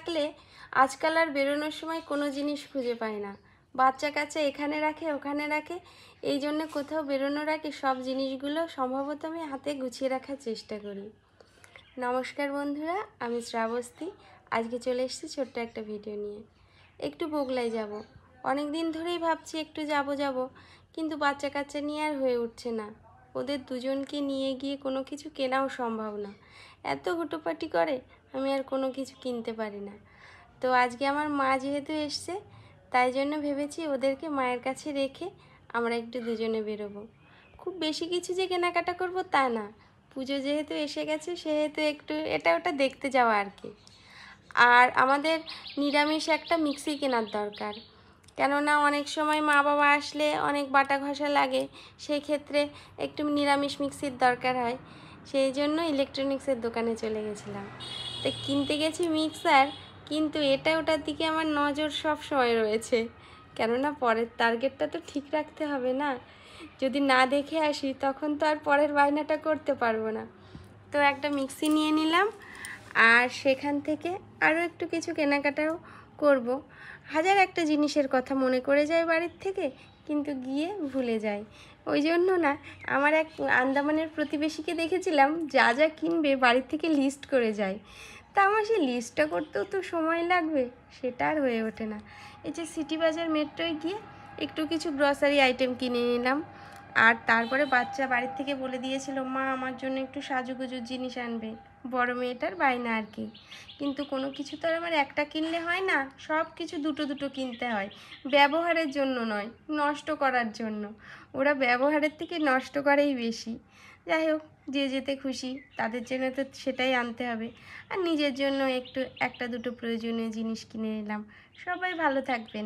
থাকলে আজকাল আর বেরোনোর সময় কোনো জিনিস খুঁজে পায় না। বাচ্চা কাচ্চা এখানে রাখে ওখানে রাখে, এই জন্য কোথাও বেরোনোর আগে সব জিনিসগুলো সম্ভবত আমি হাতে গুছিয়ে রাখার চেষ্টা করি। নমস্কার বন্ধুরা, আমি শ্রাবস্তী। আজকে চলে এসেছি ছোট্ট একটা ভিডিও নিয়ে। একটু বগলায় যাব। অনেক দিন ধরেই ভাবছি একটু যাব, কিন্তু বাচ্চা কাচ্চা নিয়ে আর হয়ে উঠছে না। ওদের দুজনকে নিয়ে গিয়ে কোনো কিছু কেনাও সম্ভব না, এত হুটোপাটি করে, আমি আর কোনো কিছু কিনতে পারি না। তো আজকে আমার মা যেহেতু এসছে, তাই জন্য ভেবেছি ওদেরকে মায়ের কাছে রেখে আমরা একটু দুজনে বেরোবো। খুব বেশি কিছু যে কেনাকাটা করব তা না, পুজো যেহেতু এসে গেছে সেহেতু একটু এটা ওটা দেখতে যাওয়া আর কি। আর আমাদের নিরামিষ একটা মিক্সি কেনার দরকার, কেননা অনেক সময় মা বাবা আসলে অনেক বাটা ঘষা লাগে, সেই ক্ষেত্রে একটু নিরামিষ মিক্সির দরকার হয়। সেই জন্য ইলেকট্রনিক্সের দোকানে চলে গেছিলাম। তো কিনতে গেছি মিক্সার, কিন্তু এটা ওটার দিকে আমার নজর সব সময় রয়েছে, কেননা পরের টার্গেটটা তো ঠিক রাখতে হবে না। যদি না দেখে আসি তখন তো আর পরের বায়নাটা করতে পারবো না। তো একটা মিক্সি নিয়ে নিলাম, আর সেখান থেকে আরও একটু কিছু কেনাকাটাও করব। হাজার একটা জিনিসের কথা মনে করে যায় বাড়ির থেকে, কিন্তু গিয়ে ভুলে যাই। ওই জন্য না, আমার এক আন্দামানের প্রতিবেশীকে দেখেছিলাম যা যা কিনবে বাড়ির থেকে লিস্ট করে যায়। তা আমার সেই লিস্টটা করতেও তো সময় লাগবে, সেটা আর হয়ে ওঠে না। এই যে সিটি বাজার মেট্রোয় গিয়ে একটু কিছু গ্রসারি আইটেম কিনে নিলাম। আর তারপরে বাচ্চা বাড়ির থেকে বলে দিয়েছিল মা আমার জন্য একটু সাজুগুজুর জিনিস আনবে, বড় মেয়েটার বায়না আর কি। কিন্তু কোনো কিছু তো আর আমার একটা কিনলে হয় না, সব কিছু দুটো দুটো কিনতে হয়। ব্যবহারের জন্য নয়, নষ্ট করার জন্য। ওরা ব্যবহারের থেকে নষ্ট করেই বেশি। যাই হোক, যে যেতে খুশি তাদের জন্য তো সেটাই আনতে হবে। আর নিজের জন্য একটু একটা দুটো প্রয়োজনীয় জিনিস কিনে নিলাম। সবাই ভালো থাকবেন।